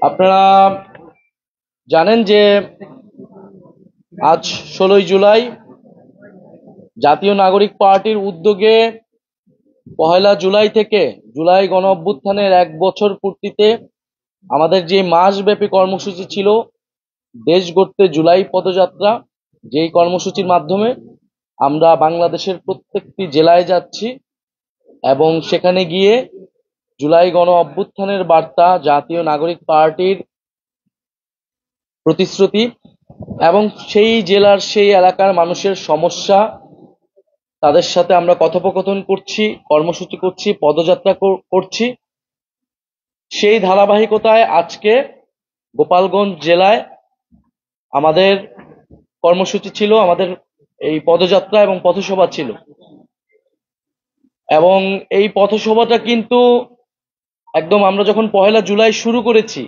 আপনারা জানেন যে আজ 16ই জুলাই জাতীয় নাগরিক পার্টির উদ্যোগে পহেলা জুলাই থেকে জুলাই গণ অভ্যুত্থানের 1 বছর পূর্তিতে আমাদের যে মাসব্যাপী কর্মসূচি ছিল দেশ গড়তে জুলাই পদযাত্রা, যেই কর্মসূচির মাধ্যমে আমরা বাংলাদেশের প্রত্যেকটি জেলায় যাচ্ছি এবং সেখানে গিয়ে জুলাই গণ অভ্যুত্থানের বার্তা, জাতীয় নাগরিক পার্টির প্রতিশ্রুতি এবং সেই জেলার সেই এলাকার মানুষের সমস্যা, তাদের সাথে আমরা কথোপকথন করছি, কর্মসূচি করছি, পদযাত্রা করছি। সেই ধারাবাহিকতায় আজকে গোপালগঞ্জ জেলায় আমাদের কর্মসূচি ছিল, আমাদের এই পদযাত্রা এবং পথসভা ছিল। এবং এই পথসভাটা কিন্তু একদম আমরা যখন পহেলা জুলাই শুরু করেছি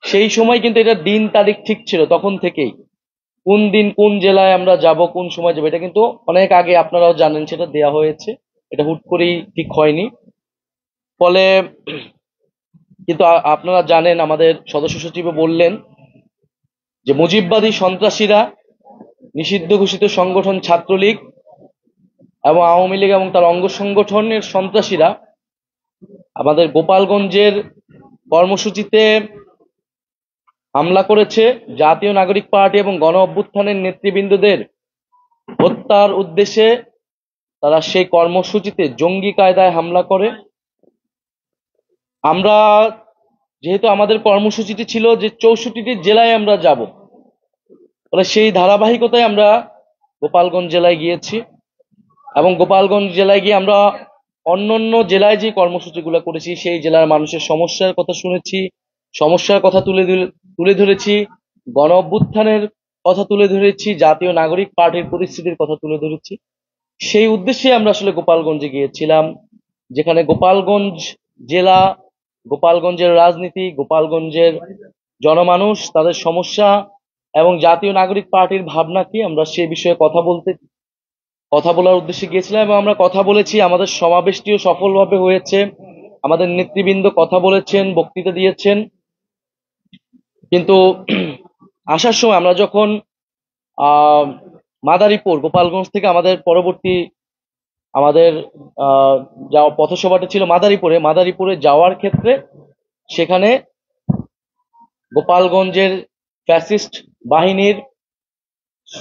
সেই সময় কিন্তু এটা দিন তারিখ ঠিক ছিল, তখন থেকেই কোন দিন কোন জেলায় আমরা যাব, কোন সময় যাবো, এটা কিন্তু অনেক আগে আপনারাও জানেন সেটা দেয়া হয়েছে। এটা হুট করেই ঠিক হয়নি। ফলে কিন্তু আপনারা জানেন, আমাদের সদস্য সচিব বললেন যে মুজিববাদী সন্ত্রাসীরা, নিষিদ্ধ ঘোষিত সংগঠন ছাত্রলীগ এবং আওয়ামী লীগ এবং তার অঙ্গ সংগঠনের সন্ত্রাসীরা আমাদের গোপালগঞ্জের কর্মসূচিতে হামলা করেছে। জাতীয় নাগরিক পার্টি এবং গণ অভ্যুত্থানের নেতৃবৃন্দদের হত্যার উদ্দেশ্যে তারা সেই কর্মসূচিতে জঙ্গি কায়দায় হামলা করে। আমরা যেহেতু আমাদের কর্মসূচিটি ছিল যে 64টি জেলায় আমরা যাব, ফলে সেই ধারাবাহিকতায় আমরা গোপালগঞ্জ জেলায় গিয়েছি এবং গোপালগঞ্জ জেলায় গিয়ে আমরা অন্যান্য জেলায় যে কর্মসূচিগুলো করেছি সেই জেলার মানুষের সমস্যার কথা শুনেছি, সমস্যার কথা তুলে ধরেছি, গণ অভ্যুত্থানের কথা তুলে ধরেছি, জাতীয় নাগরিক পার্টির পরিস্থিতির কথা তুলে ধরেছি। সেই উদ্দেশ্যে আমরা আসলে গোপালগঞ্জে গিয়েছিলাম, যেখানে গোপালগঞ্জ জেলা, গোপালগঞ্জের রাজনীতি, গোপালগঞ্জের জনমানুষ, তাদের সমস্যা এবং জাতীয় নাগরিক পার্টির ভাবনা কি, আমরা সে বিষয়ে কথা বলার উদ্দেশ্যে গিয়েছিলাম এবং আমরা কথা বলেছি। আমাদের সমাবেশটিও সফলভাবে হয়েছে, আমাদের নেতৃবৃন্দ কথা বলেছেন, বক্তৃতা দিয়েছেন। কিন্তু আসার সময় আমরা যখন মাদারীপুর, গোপালগঞ্জ থেকে আমাদের পরবর্তী আমাদের যা পথসভাটা ছিল মাদারীপুরে যাওয়ার ক্ষেত্রে সেখানে গোপালগঞ্জের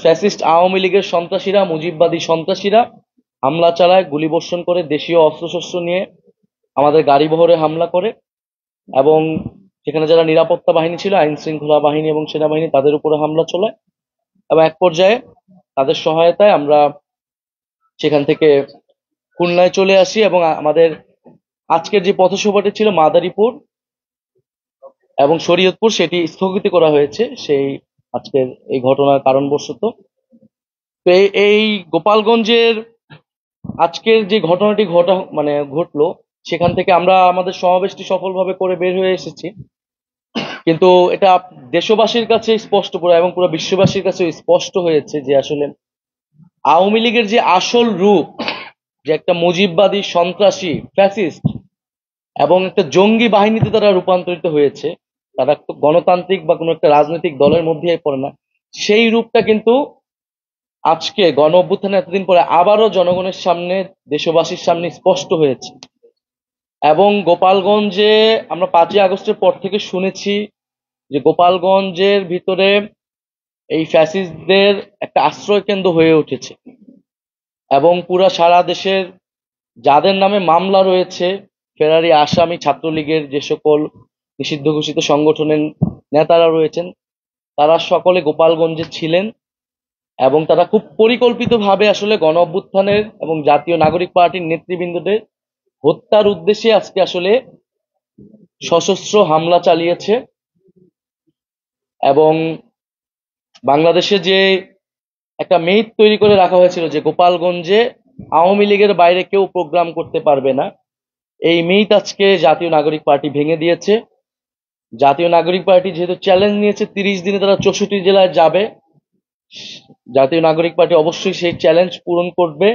ফ্যাসিস্ট আওয়ামী লীগের সন্ত্রাসীরা, মুজিববাদী সন্ত্রাসীরা হামলা চালায়, গুলিবর্ষণ করে, দেশীয় অস্ত্রশস্ত্র নিয়ে আমাদের গাড়ি বহরে হামলা করে এবং সেখানে যারা নিরাপত্তা বাহিনী ছিল, আইন শৃঙ্খলা বাহিনী এবং সেনাবাহিনী, তাদের উপরে হামলা চলায় এবং এক পর্যায়ে তাদের সহায়তায় আমরা সেখান থেকে খুলনায় চলে আসি এবং আমাদের আজকের যে পথসভাটি ছিল মাদারীপুর এবং শরীয়তপুর, সেটি স্থগিত করা হয়েছে সেই আজকের এই ঘটনার কারণবশত। তো এই গোপালগঞ্জের আজকের যে ঘটনাটি ঘটলো, সেখান থেকে আমরা আমাদের সমাবেশটি সফলভাবে করে বের হয়ে এসেছি। কিন্তু এটা দেশবাসীর কাছে স্পষ্ট করে এবং পুরো বিশ্ববাসীর কাছে স্পষ্ট হয়েছে যে আসলে আওয়ামী লীগের যে আসল রূপ, যে একটা মুজিববাদী সন্ত্রাসী ফ্যাসিস্ট এবং একটা জঙ্গি বাহিনীতে তারা রূপান্তরিত হয়েছে, তারা তো গণতান্ত্রিক বা কোনো একটা রাজনৈতিক দলের মধ্যে পড়ে না, সেই রূপটা কিন্তু আজকে গণ অভ্যুত্থানে এতদিন পরে আবারও জনগণের সামনে, দেশবাসীর সামনে স্পষ্ট হয়েছে। এবং গোপালগঞ্জে আমরা 5ই আগস্টের পর থেকে শুনেছি যে গোপালগঞ্জের ভিতরে এই ফ্যাসিস্টদের একটা আশ্রয় কেন্দ্র হয়ে উঠেছে এবং পুরা সারা দেশের যাদের নামে মামলা রয়েছে, ফেরারি আসামি, ছাত্রলীগের যে সকল নিষিদ্ধ ঘোষিত সংগঠনের নেতারা রয়েছেন, তারা সকলে গোপালগঞ্জে ছিলেন এবং তারা খুব পরিকল্পিতভাবে আসলে গণ অভ্যুত্থানের এবং জাতীয় নাগরিক পার্টির নেতৃবৃন্দদের হত্যার উদ্দেশ্যে আজকে আসলে সশস্ত্র হামলা চালিয়েছে। এবং বাংলাদেশে যে একটা মিথ তৈরি করে রাখা হয়েছিল যে গোপালগঞ্জে আওয়ামী লীগের বাইরে কেউ প্রোগ্রাম করতে পারবে না, এই মিথ আজকে জাতীয় নাগরিক পার্টি ভেঙে দিয়েছে। জাতীয় নাগরিক পার্টি যেহেতু চ্যালেঞ্জ নিয়েছে 30 দিনে তারা 64 জেলায় যাবে, জাতীয় নাগরিক পার্টি অবশ্যই সেই চ্যালেঞ্জ পূরণ করবে।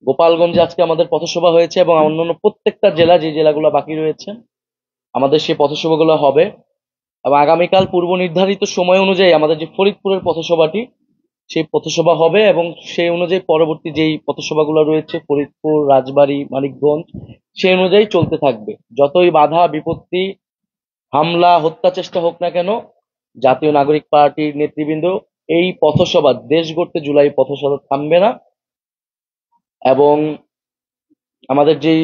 গোপালগঞ্জে আজকে আমাদের পথসভা হয়েছে এবং অন্যান্য প্রত্যেকটা জেলা, যে জেলাগুলো বাকি রয়েছে, আমাদের সেই পথসভাগুলো হবে। এবং আগামীকাল পূর্ব নির্ধারিত সময় অনুযায়ী আমাদের যে ফরিদপুরের পথসভাটি, সেই পথসভা হবে এবং সেই অনুযায়ী পরবর্তী যেই পথসভাগুলো রয়েছে ফরিদপুর, রাজবাড়ী, মানিকগঞ্জ, সেই অনুযায়ী চলতে থাকবে। যতই বাধা বিপত্তি, হামলা, হত্যা চেষ্টা হোক না কেন, জাতীয় নাগরিক পার্টির নেতৃবৃন্দ এই পথসভা, দেশ গড়তে জুলাই পথসভা থামবে না। এবং আমাদের যেই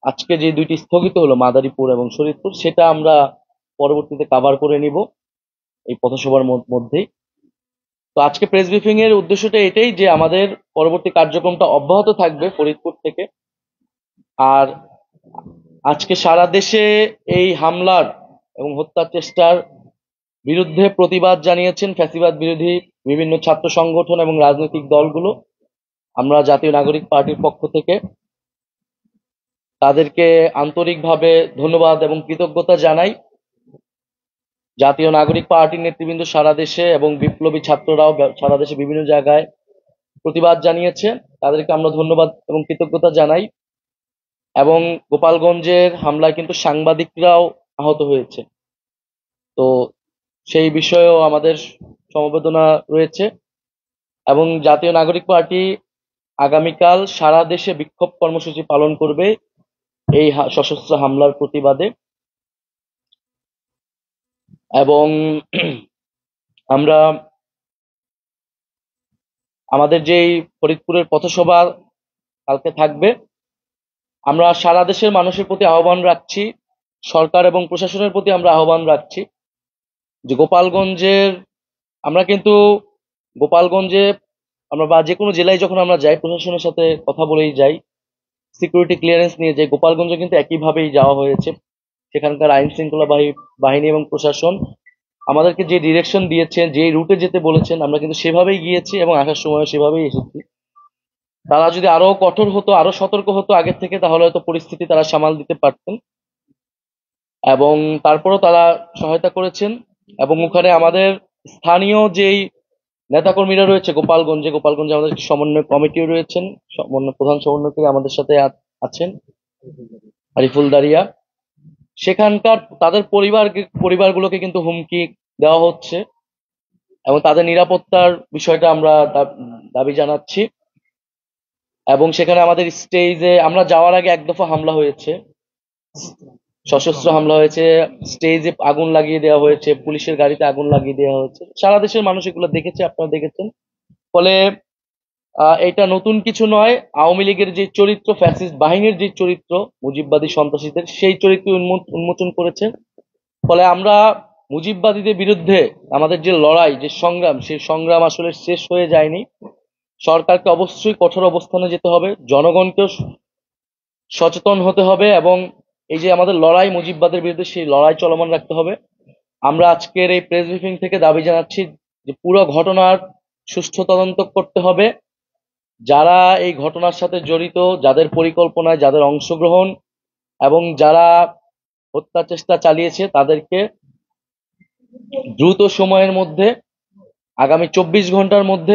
আজকে যে দুইটি স্থগিত হলো মাদারীপুর এবং শরীয়তপুর, সেটা আমরা পরবর্তীতে কাভার করে নিব এই পথসভার মধ্যেই। তো আজকে প্রেস ব্রিফিং এর উদ্দেশ্যটা এটাই যে আমাদের পরবর্তী কার্যক্রমটা অব্যাহত থাকবে ফরিদপুর থেকে। আর আজকে সারা দেশে এই হামলার এবং হত্যার চেষ্টার বিরুদ্ধে প্রতিবাদ জানিয়েছেন ফ্যাসিবাদ বিরোধী বিভিন্ন ছাত্র সংগঠন এবং রাজনৈতিক দলগুলো। আমরা জাতীয় নাগরিক পার্টির পক্ষ থেকে তাদেরকে আন্তরিকভাবে ধন্যবাদ এবং কৃতজ্ঞতা জানাই। জাতীয় নাগরিক পার্টির নেতৃবৃন্দ সারা দেশে এবং বিপ্লবী ছাত্ররাও সারা দেশে বিভিন্ন জায়গায় প্রতিবাদ জানিয়েছে, তাদেরকে আমরা ধন্যবাদ এবং কৃতজ্ঞতা জানাই। এবং গোপালগঞ্জের হামলায় কিন্তু সাংবাদিকরাও আহত হয়েছে, তো সেই বিষয়েও আমাদের সমবেদনা রয়েছে। এবং জাতীয় নাগরিক পার্টি আগামীকাল সারা দেশে বিক্ষোভ কর্মসূচি পালন করবে এই সশস্ত্র হামলার প্রতিবাদে। এবং আমরা আমাদের যেই ফরিদপুরের পথসভা কালকে থাকবে, আমরা সারা দেশের মানুষের প্রতি আহ্বান রাখছি, সরকার এবং প্রশাসনের প্রতি আমরা আহ্বান রাখছি যে আমরা কিন্তু গোপালগঞ্জে আমরা বা যে কোনো জেলায় যখন আমরা যাই, প্রশাসনের সাথে কথা বলেই যাই, সিকিউরিটি ক্লিয়ারেন্স নিয়ে যাই। গোপালগঞ্জে কিন্তু একইভাবেই যাওয়া হয়েছে। সেখানকার আইন শৃঙ্খলা বাহিনী এবং প্রশাসন আমাদেরকে যে ডিরেকশন দিয়েছেন, যে রুটে যেতে বলেছেন, আমরা কিন্তু সেভাবেই গিয়েছি এবং আসার সময় সেভাবেই এসেছি। তারা যদি আরো কঠোর হতো, আরো সতর্ক হতো আগের থেকে, তাহলে হয়তো পরিস্থিতি তারা সামাল দিতে পারতেন। এবং তারপরও তারা সহায়তা করেছেন। এবং ওখানে আমাদের স্থানীয় যেই নেতাকর্মীরা রয়েছে গোপালগঞ্জে আমাদের একটি সমন্বয় কমিটিও রয়েছেন, প্রধান সমন্বয়কারী আমাদের সাথে আছেন আরিফুল দারিয়া। সেখানকার তাদের পরিবারগুলোকে কিন্তু হুমকি দেওয়া হচ্ছে এবং তাদের নিরাপত্তার বিষয়টা আমরা দাবি জানাচ্ছি। এবং সেখানে আমাদের স্টেজে আমরা যাওয়ার আগে এক দফা হামলা হয়েছে, সশস্ত্র হামলা হয়েছে, স্টেজে আগুন লাগিয়ে দেওয়া হয়েছে, পুলিশের গাড়িতে আগুন লাগিয়ে দেওয়া হয়েছে। সারা দেশের মানুষ এগুলো দেখেছে, আপনারা দেখেছেন। ফলে এটা নতুন কিছু নয়। আওয়ামী লীগের যে চরিত্র, ফ্যাসিস্ট বাহিনীর যে চরিত্র, মুজিববাদী সন্ত্রাসীদের, সেই চরিত্র উন্মোচন করেছে। ফলে আমরা মুজিববাদীদের বিরুদ্ধে আমাদের যে লড়াই, যে সংগ্রাম, সেই সংগ্রাম আসলে শেষ হয়ে যায়নি। সরকারকে অবশ্যই কঠোর অবস্থানে যেতে হবে, জনগণকেও সচেতন হতে হবে এবং এই যে আমাদের লড়াই মুজিববাদের বিরুদ্ধে, সেই লড়াই চলমান রাখতে হবে। আমরা আজকের এই প্রেস ব্রিফিং থেকে দাবি জানাচ্ছি যে পুরো ঘটনার সুষ্ঠু তদন্ত করতে হবে। যারা এই ঘটনার সাথে জড়িত, যাদের পরিকল্পনায়, যাদের অংশগ্রহণ এবং যারা হত্যা চেষ্টা চালিয়েছে, তাদেরকে দ্রুত সময়ের মধ্যে, আগামী 24 ঘন্টার মধ্যে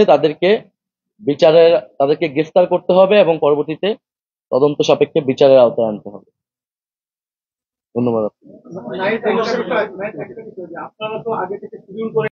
তাদেরকে গ্রেফতার করতে হবে এবং পরবর্তীতে তদন্ত সাপেক্ষে বিচারের আওতায় আনতে হবে। ধন্যবাদ। আপনারা তো আগে থেকে